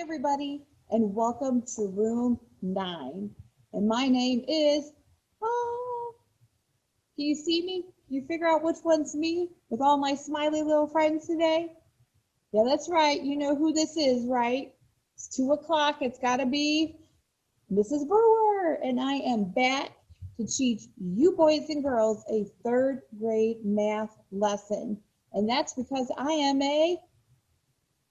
everybody, and welcome to room 9. And my name is, oh, can you see me? Can you figure out which one's me with all my smiley little friends today? Yeah, that's right. You know who this is, right? It's 2 o'clock. It's got to be Mrs. Brewer. And I am back to teach you boys and girls a 3rd grade math lesson. And that's because I am a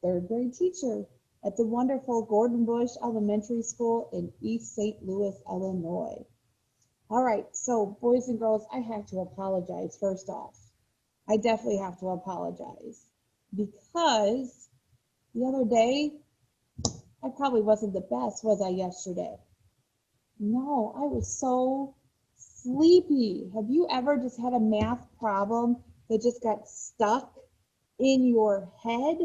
3rd grade teacher at the wonderful Gordon Bush Elementary School in East St. Louis, Illinois. All right, so boys and girls, I have to apologize first off. I definitely have to apologize because the other day, I probably wasn't the best, was I, yesterday? No, I was so sleepy. Have you ever just had a math problem that just got stuck in your head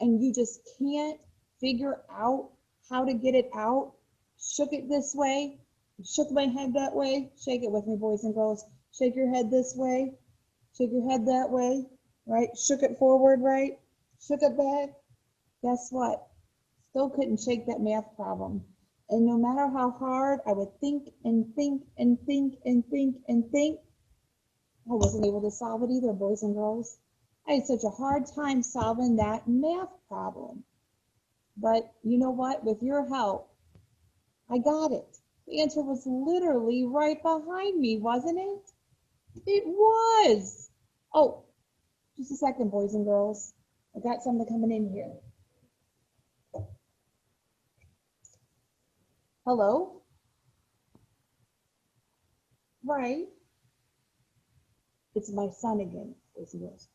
and you just can't figure out how to get it out? Shook it this way, shook my head that way. Shake it with me, boys and girls. Shake your head this way, shake your head that way, right? Shook it forward, right? Shook it back. Guess what? Still couldn't shake that math problem. And no matter how hard I would think and think and think and think and think, I wasn't able to solve it either, boys and girls. I had such a hard time solving that math problem. But you know what? With your help, I got it. The answer was literally right behind me, wasn't it? It was. Oh, just a second, boys and girls. I got something coming in here. Hello? Right. It's my son again, boys and girls.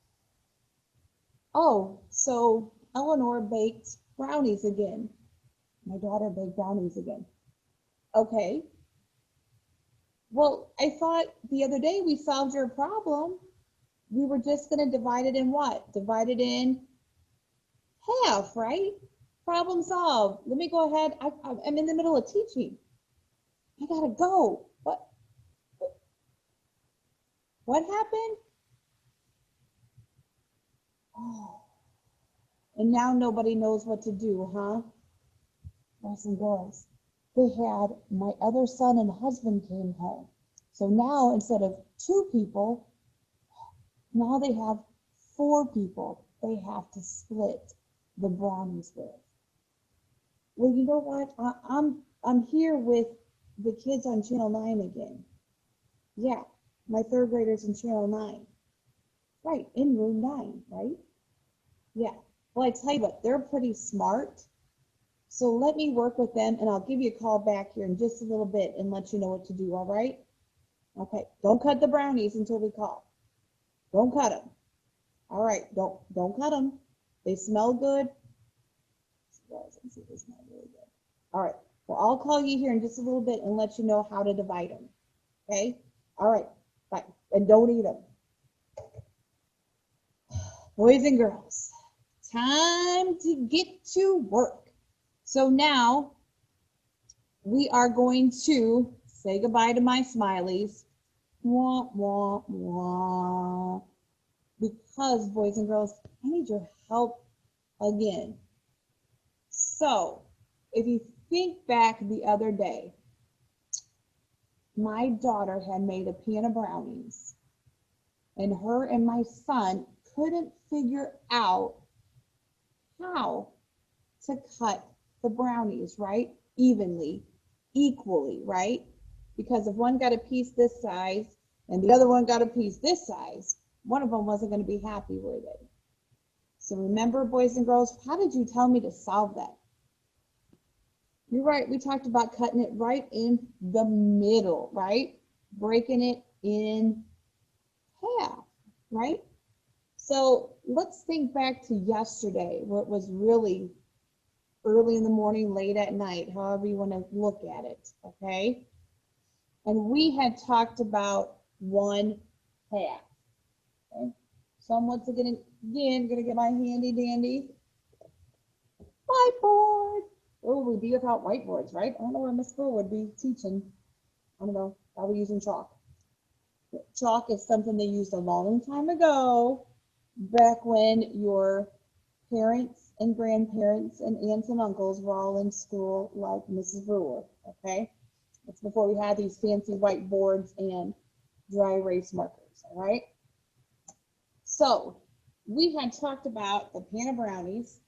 Oh, so Eleanor baked brownies again. My daughter baked brownies again. Okay. Well, I thought the other day we solved your problem. We were just going to divide it in what? Divide it in half, right? Problem solved. Let me go ahead. I'm in the middle of teaching. I got to go. What happened? Oh, and now nobody knows what to do, huh? Boys and girls, they had my other son and husband came home. So now instead of 2 people, now they have 4 people they have to split the brownies with. Well, you know what? I'm here with the kids on Channel 9 again. Yeah, my 3rd graders in Channel 9. Right, in room 9, right? Yeah. Well, I tell you what, they're pretty smart. So let me work with them and I'll give you a call back here in just a little bit and let you know what to do, all right? Okay, don't cut the brownies until we call. Don't cut them. All right, don't cut them. They smell good. See, they smell really good. All right, well, I'll call you here in just a little bit and let you know how to divide them. Okay? All right, bye. And don't eat them. Boys and girls, time to get to work. So now we are going to say goodbye to my smileys. Wah, wah, wah. Because, boys and girls, I need your help again. So, if you think back the other day, my daughter had made a pan of brownies, and her and my son couldn't figure out how to cut the brownies, right? Evenly, equally, right? Because if one got a piece this size and the other one got a piece this size, one of them wasn't going to be happy, were they? So remember, boys and girls, how did you tell me to solve that? You're right, we talked about cutting it right in the middle, right? Breaking it in half, right? So let's think back to yesterday, where it was really early in the morning, late at night, however you want to look at it, okay? And we had talked about 1/2, okay? So I'm once again gonna get my handy dandy whiteboard. What would we be without whiteboards, right? I don't know where Miss Brewer would be teaching. I don't know, probably using chalk. Chalk is something they used a long time ago, back when your parents and grandparents and aunts and uncles were all in school like Mrs. Brewer, okay? That's before we had these fancy whiteboards and dry erase markers, all right? So we had talked about the pan of brownies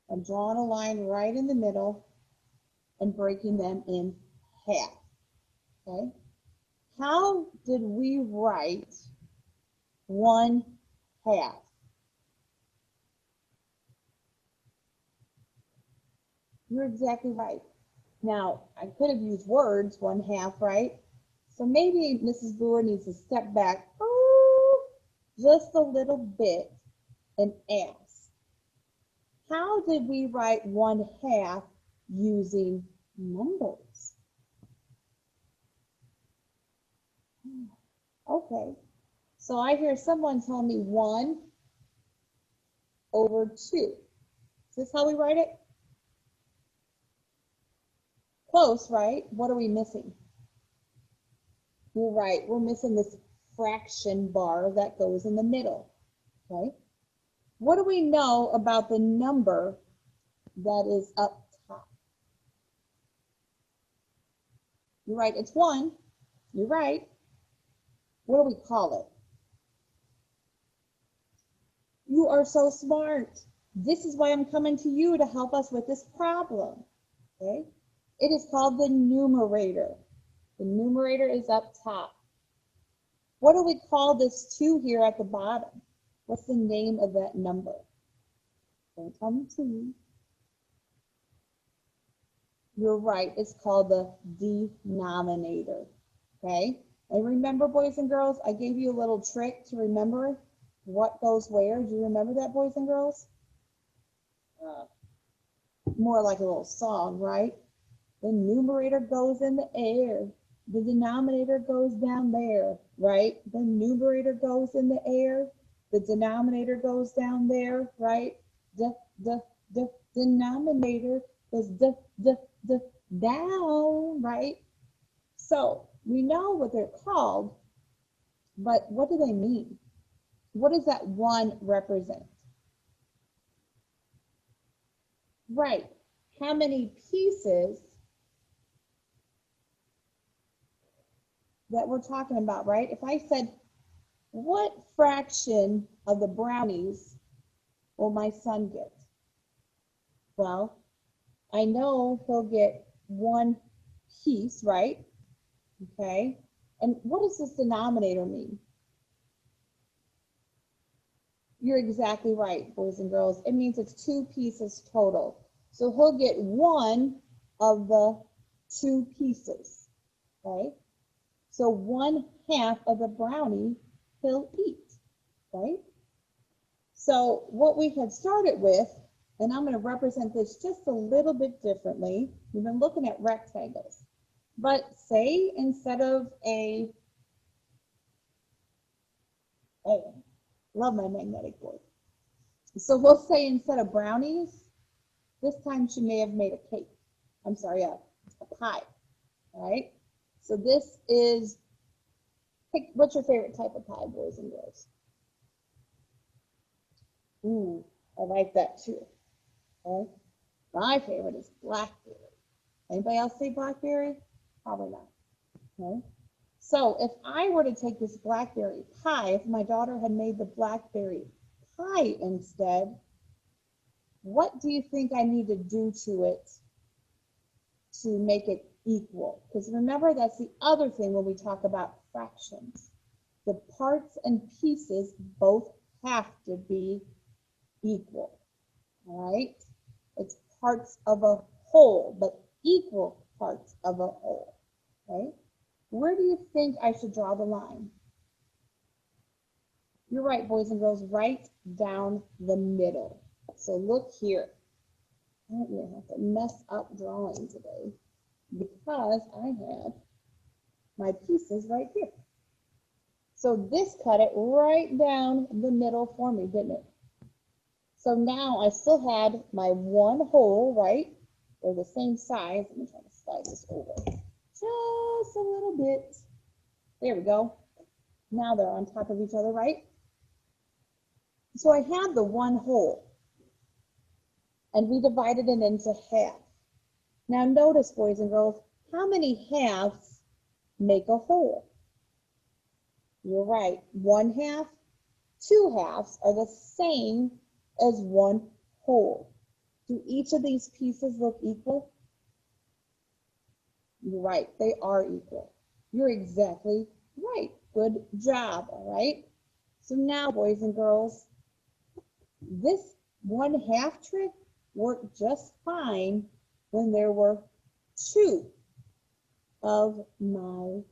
and drawing a line right in the middle and breaking them in half, okay? How did we write 1/2? You're exactly right. Now, I could have used words, 1/2, right? So maybe Mrs. Brewer needs to step back just a little bit and ask, how did we write 1/2 using numbers? Okay, so I hear someone tell me 1/2. Is this how we write it? Close, right? What are we missing? You're right, we're missing this fraction bar that goes in the middle, okay? What do we know about the number that is up top? You're right, it's 1. You're right. What do we call it? You are so smart. This is why I'm coming to you to help us with this problem, okay? It is called the numerator. The numerator is up top. What do we call this 2 here at the bottom? What's the name of that number? Don't tell me 2. You're right, it's called the denominator, okay? And remember, boys and girls, I gave you a little trick to remember what goes where. Do you remember that, boys and girls? More like a little song, right? The numerator goes in the air. The denominator goes down there, right? The numerator goes in the air. The denominator goes down there, right? The denominator goes down, right? So we know what they're called, but what do they mean? What does that 1 represent? Right. How many pieces that we're talking about, right? If I said, what fraction of the brownies will my son get? Well, I know he'll get 1 piece, right? Okay. And what does this denominator mean? You're exactly right, boys and girls. It means it's 2 pieces total. So he'll get 1 of the 2 pieces, right? So 1/2 of the brownie he'll eat, right? So what we had started with, and I'm going to represent this just a little bit differently. We've been looking at rectangles, but say instead of oh, love my magnetic board. So we'll say instead of brownies, this time she may have made a cake. I'm sorry, a pie, all right? So this is, what's your favorite type of pie, boys and girls? Ooh, I like that too, okay? My favorite is blackberry. Anybody else say blackberry? Probably not, okay? So if I were to take this blackberry pie, if my daughter had made the blackberry pie instead, what do you think I need to do to it to make it equal? Because remember, that's the other thing when we talk about fractions. The parts and pieces both have to be equal, all right? It's parts of a whole, but equal parts of a whole, right? Where do you think I should draw the line? You're right, boys and girls, right down the middle. So look here. I don't even have to mess up drawing today because I have my pieces right here. So this cut it right down the middle for me, didn't it? So now I still had my 1 whole, right? They're the same size. Let me try to slide this over just a little bit. There we go. Now they're on top of each other, right? So I had the one whole, and we divided it into half. Now notice, boys and girls, how many halves make a whole? You're right, 1/2, 2/2 are the same as one whole. Do each of these pieces look equal? You're right, they are equal. You're exactly right. Good job, all right? So now, boys and girls, this 1/2 trick worked just fine when there were 2 of my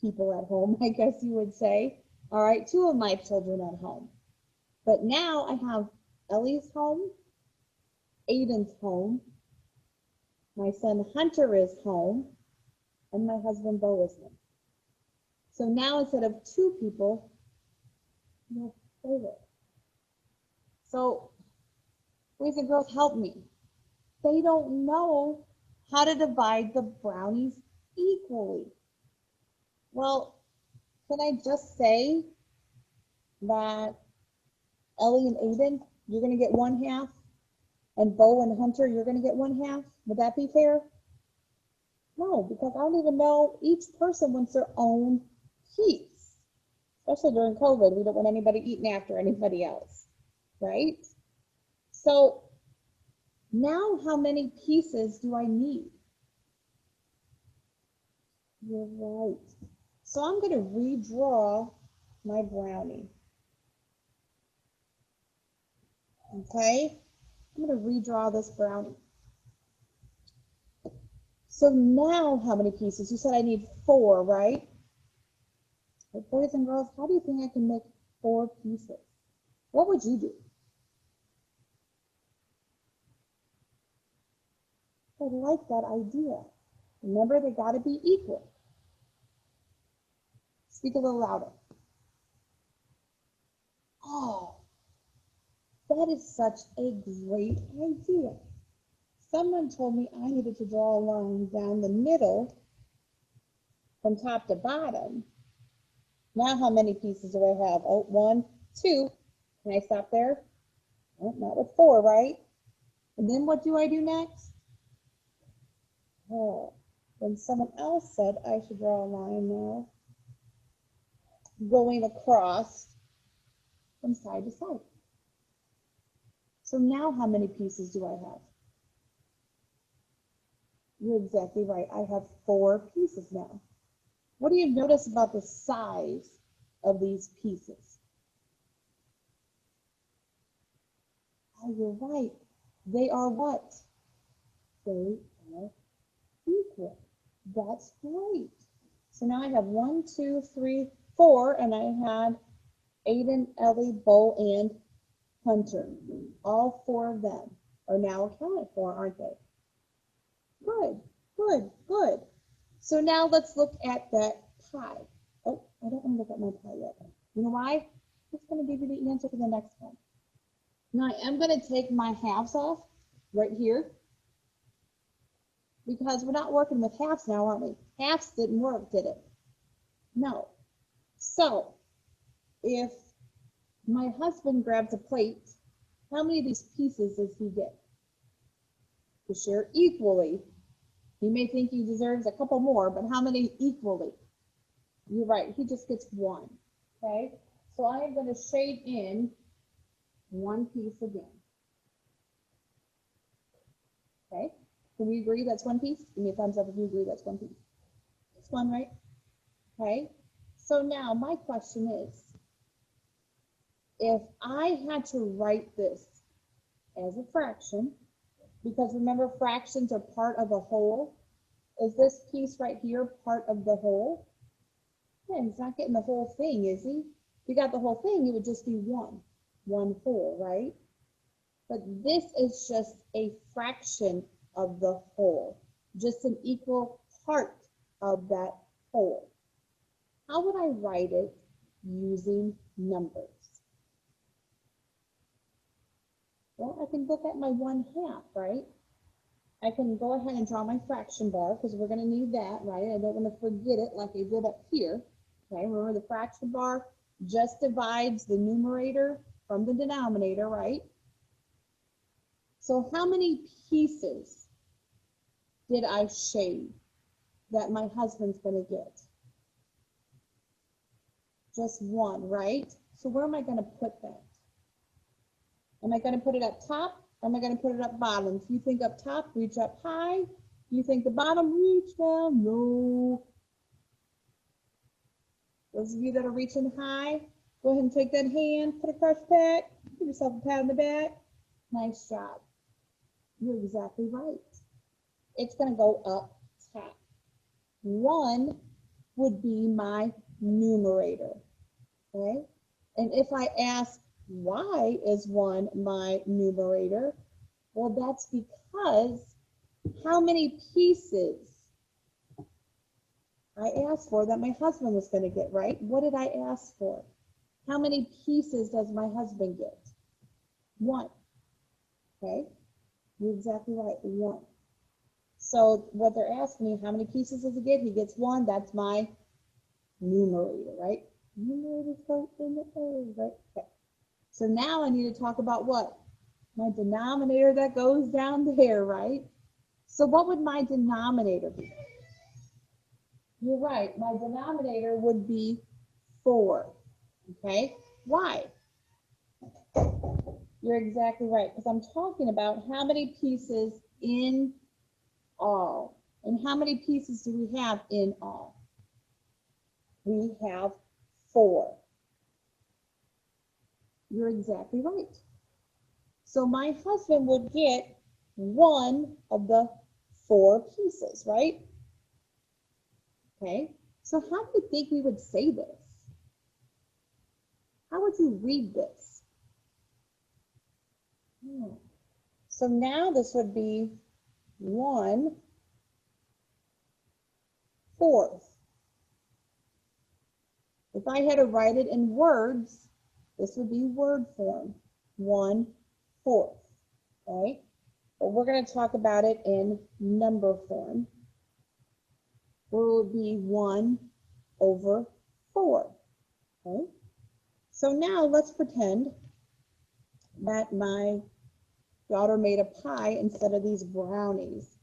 people at home, I guess you would say. All right, 2 of my children at home. But now I have Ellie's home, Aiden's home, my son Hunter is home, and my husband Bo is home. So now instead of 2 people, we have 4. So boys and girls, help me. They don't know how to divide the brownies equally. Well, can I just say that Ellie and Aiden, you're going to get 1/2, and Bo and Hunter, you're going to get 1/2? Would that be fair? No, because I don't even know, each person wants their own piece. Especially during COVID, we don't want anybody eating after anybody else, right? So now how many pieces do I need? You're right. So I'm going to redraw my brownie. Okay, I'm going to redraw this brownie. So now how many pieces? You said I need 4, right? But boys and girls, how do you think I can make 4 pieces? What would you do? I like that idea. Remember, they got to be equal. Speak a little louder. Oh, that is such a great idea. Someone told me I needed to draw a line down the middle from top to bottom. Now how many pieces do I have? Oh, 1, 2. Can I stop there? Oh, not with 4, right? And then what do I do next? Oh, then someone else said I should draw a line now going across from side to side. So now how many pieces do I have? You're exactly right. I have 4 pieces now. What do you notice about the size of these pieces? Oh, you're right. They are what? They are equal. That's great. So now I have 1, 2, 3, 4, and I had Aiden, Ellie, Bo, and Hunter. All 4 of them are now accounted for, aren't they? Good, good, good. So now let's look at that pie. Oh, I don't want to look at my pie yet. You know why? I'm just going to give you the answer for the next one. Now I am going to take my halves off right here because we're not working with halves now, aren't we? Halves didn't work, did it? No. So if my husband grabs a plate, how many of these pieces does he get? To share equally. He may think he deserves a couple more, but how many equally? You're right, he just gets 1. Okay, so I am going to shade in 1 piece again. Okay, can we agree that's 1 piece? Give me a thumbs up if you agree that's 1 piece. It's 1, right? Okay, so now my question is, if I had to write this as a fraction, because remember fractions are part of a whole, is this piece right here part of the whole? Yeah, he's not getting the whole thing, is he? If he got the whole thing, it would just be 1 whole, right? But this is just a fraction of the whole, just an equal part of that whole. How would I write it using numbers? Well, I can look at my 1/2, right? I can go ahead and draw my fraction bar because we're going to need that, right? I don't want to forget it like I did up here. Okay, remember the fraction bar just divides the numerator from the denominator, right? So how many pieces did I shave that my husband's going to get? Just one, right? So where am I going to put that? Am I going to put it up top, or am I going to put it up bottom? If you think up top, reach up high. You think the bottom, reach down low. Those of you that are reaching high, go ahead and take that hand, put it across your back, give yourself a pat on the back. Nice job. You're exactly right. It's going to go up top. 1 would be my numerator, okay? And if I ask, why is 1 my numerator? Well, that's because how many pieces I asked for that my husband was going to get, right? What did I ask for? How many pieces does my husband get? 1, okay? You're exactly right, 1. So what they're asking me, how many pieces does he get? He gets 1. That's my numerator, right? Numerator's go in the A, right? Okay. So now I need to talk about what? My denominator that goes down there, right? So what would my denominator be? You're right. My denominator would be 4. Okay? Why? You're exactly right, because I'm talking about how many pieces in all. And how many pieces do we have in all? We have 4. You're exactly right. So my husband would get 1 of the 4 pieces, right? Okay, so how do you think we would say this? How would you read this? So now this would be 1/4. If I had to write it in words, this would be word form, 1/4, right? But we're going to talk about it in number form. It will be 1/4, okay? So now let's pretend that my daughter made a pie instead of these brownies.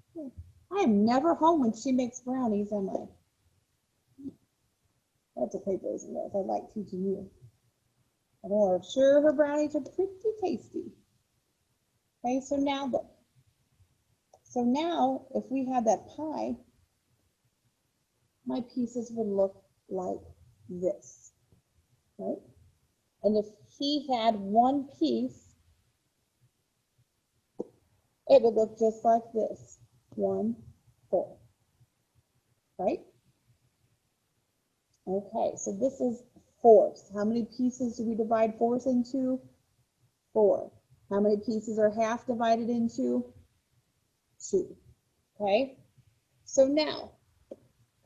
I am never home when she makes brownies, am I? That's okay, boys and girls. I like teaching you. I'm sure her brownies are pretty tasty. Okay, so now look. So now, if we had that pie, my pieces would look like this, right? And if he had 1 piece, it would look just like this, 1/4, right? Okay, so this is fourths. How many pieces do we divide fourths into? 4. How many pieces are half divided into? 2, okay? So now,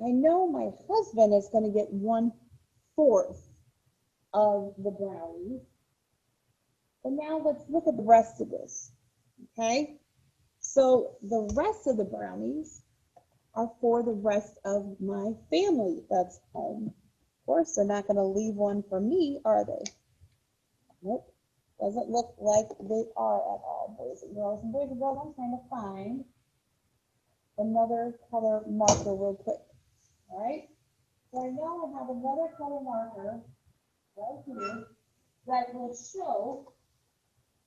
I know my husband is going to get 1/4 of the brownies. But now let's look at the rest of this, okay? So the rest of the brownies are for the rest of my family that's home. Of course, they're not going to leave one for me, are they? Nope. Doesn't look like they are at all, boys and girls. And boys and girls, I'm trying to find another color marker real quick. All right? So I know I have another color marker right here that will show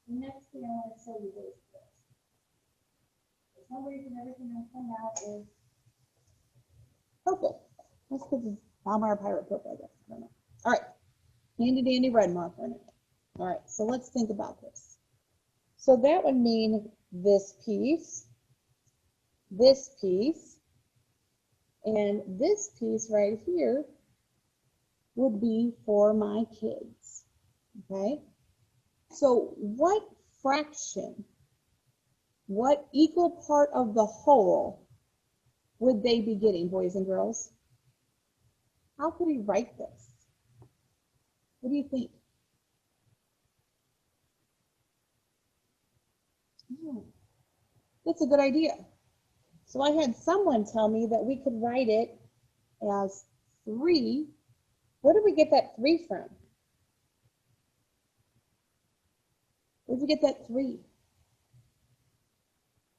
the next thing I want to show you is this. For some reason, everything that's come out is purple. That's because it's Palmyra Pirate purple, I guess. I don't know. All right. Handy dandy red marker now. All right, so let's think about this. So that would mean this piece, and this piece right here would be for my kids, okay? So what fraction, what equal part of the whole would they be getting, boys and girls? How could we write this? What do you think? That's a good idea. So I had someone tell me that we could write it as 3. Where did we get that 3 from? Where'd you get that 3?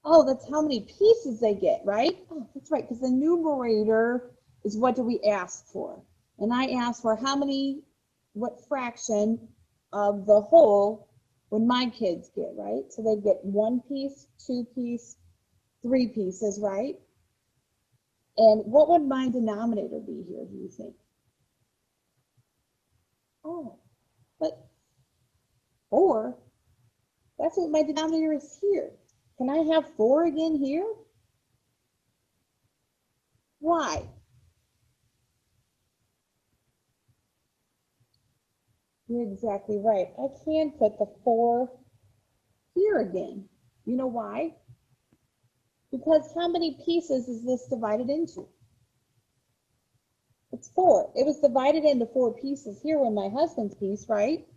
Oh, that's how many pieces they get, right? Oh, that's right, because the numerator is what do we ask for? And I asked for how many, what fraction of the whole would my kids get, right? So they get 1 piece, 2 piece, 3 pieces, right? And what would my denominator be here, do you think? Oh, but 4, that's what my denominator is here. Can I have 4 again here? Why? You're exactly right. I can put the 4 here again. You know why? Because how many pieces is this divided into? It's 4. It was divided into 4 pieces here when my husband's piece, right?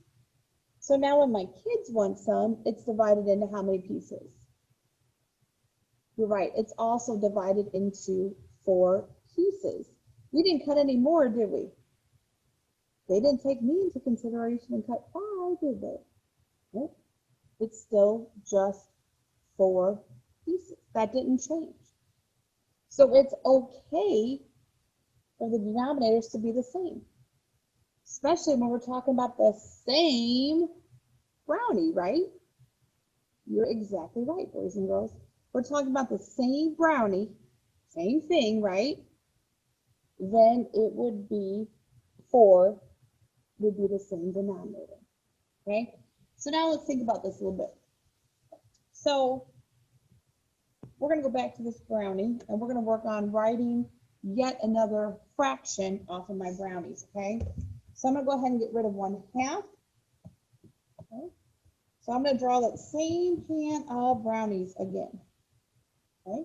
So now when my kids want some, it's divided into how many pieces? You're right. It's also divided into 4 pieces. We didn't cut any more, did we? They didn't take me into consideration and cut 5, did they? Nope. It's still just 4 pieces. That didn't change. So it's okay for the denominators to be the same, especially when we're talking about the same brownie, right? You're exactly right, boys and girls. We're talking about the same brownie, same thing, right? Then it would be 4 would be the same denominator, okay? So now let's think about this a little bit. So we're going to go back to this brownie, and we're going to work on writing yet another fraction off of my brownies, okay? So I'm going to go ahead and get rid of 1/2. Okay? So I'm going to draw that same pan of brownies again, okay?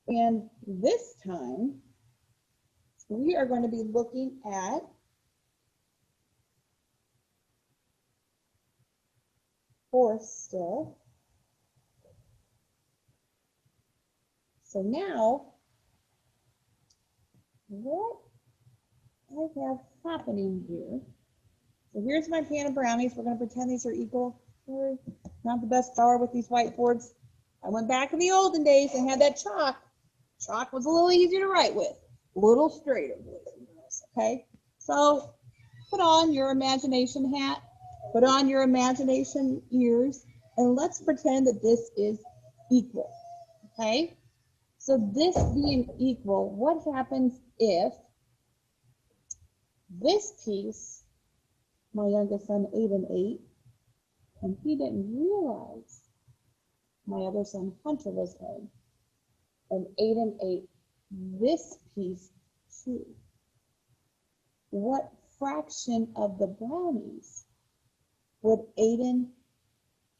And this time, we are going to be looking at fourths still. So now, what I have happening here, so here's my pan of brownies. We're going to pretend these are equal. Sorry, not the best drawer with these whiteboards. I went back in the olden days and had that chalk. Chalk was a little easier to write with, a little straighter, boys and girls, okay? So put on your imagination hat, put on your imagination ears, and let's pretend that this is equal, okay? So this being equal, what happens if this piece, my youngest son ate an 8, and he didn't realize my other son Hunter was home, and Aiden ate this piece too. What fraction of the brownies would Aiden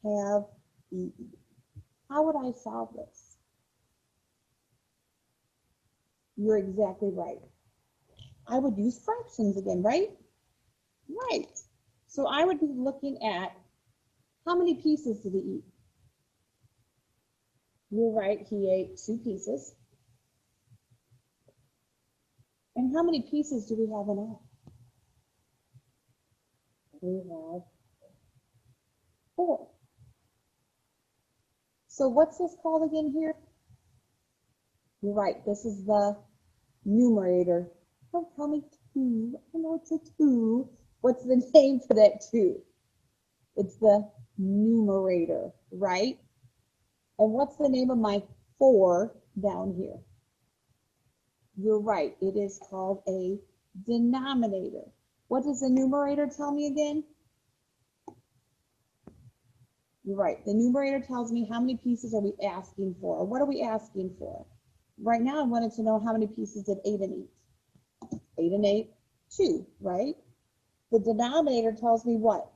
have eaten? How would I solve this? You're exactly right. I would use fractions again, right? Right. So I would be looking at how many pieces did he eat? You're right, he ate 2 pieces. And how many pieces do we have in all? We have 4. So what's this called again here? You're right, this is the numerator. Don't tell me 2. I know it's a 2. What's the name for that 2? It's the numerator, right? And what's the name of my 4 down here? You're right, it is called a denominator. What does the numerator tell me again? You're right, the numerator tells me how many pieces are we asking for, or what are we asking for? Right now I wanted to know how many pieces did Aiden eat. Aiden ate 2, right? The denominator tells me what?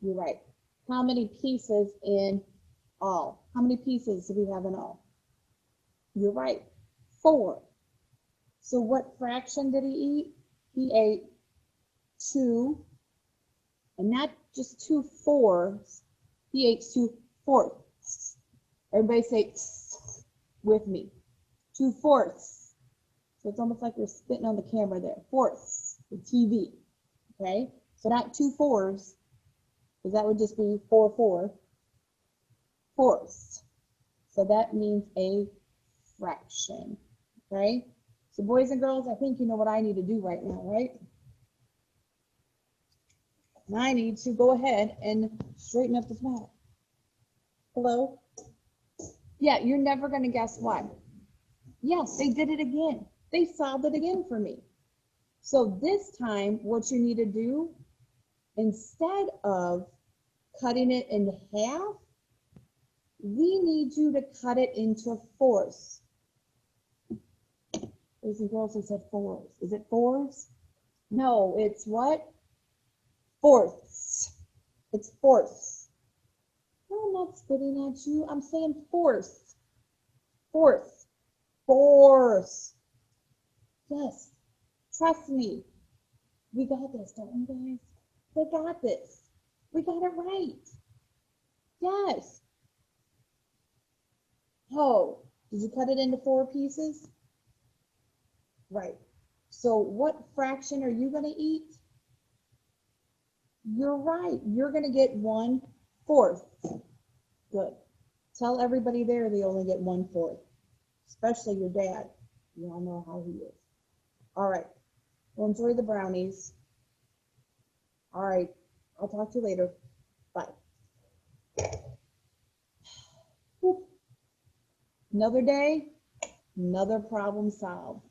You're right. How many pieces in all? How many pieces do we have in all? You're right, 4. So what fraction did he eat? He ate 2, and not just 2/4. He ate 2/4. Everybody say with me. 2/4. So it's almost like you're spitting on the camera there. Fourths, the TV. Okay? So not 2/4, because that would just be 4 fourths. So that means a fraction, okay? So boys and girls, I think you know what I need to do right now, right? And I need to go ahead and straighten up this math. Hello? Yeah, you're never going to guess what. Yes, they did it again. They solved it again for me. So this time, what you need to do, instead of cutting it in half, we need you to cut it into fourths. Boys and girls, they said fours. Is it fours? No, it's what? Fourths. It's fourths. No, I'm not spitting at you. I'm saying fourths. Fourths. Fourths. Yes. Trust me. We got this, don't we, guys? We got this. We got it right. Yes. Oh, did you cut it into 4 pieces? Right. So what fraction are you going to eat? You're right. You're going to get 1/4. Good. Tell everybody there they only get 1/4, especially your dad. You all know how he is. All right. Well, enjoy the brownies. All right. I'll talk to you later. Bye. Another day, another problem solved.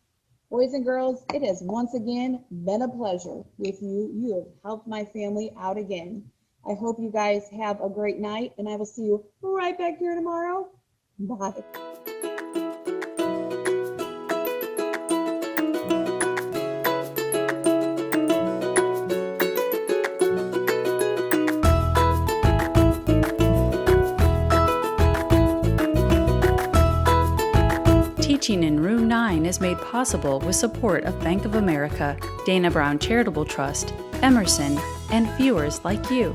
Boys and girls, it has once again been a pleasure with you. You have helped my family out again. I hope you guys have a great night, and I will see you right back here tomorrow. Bye. Teaching in Room 9 is made possible with support of Bank of America, Dana Brown Charitable Trust, Emerson, and viewers like you.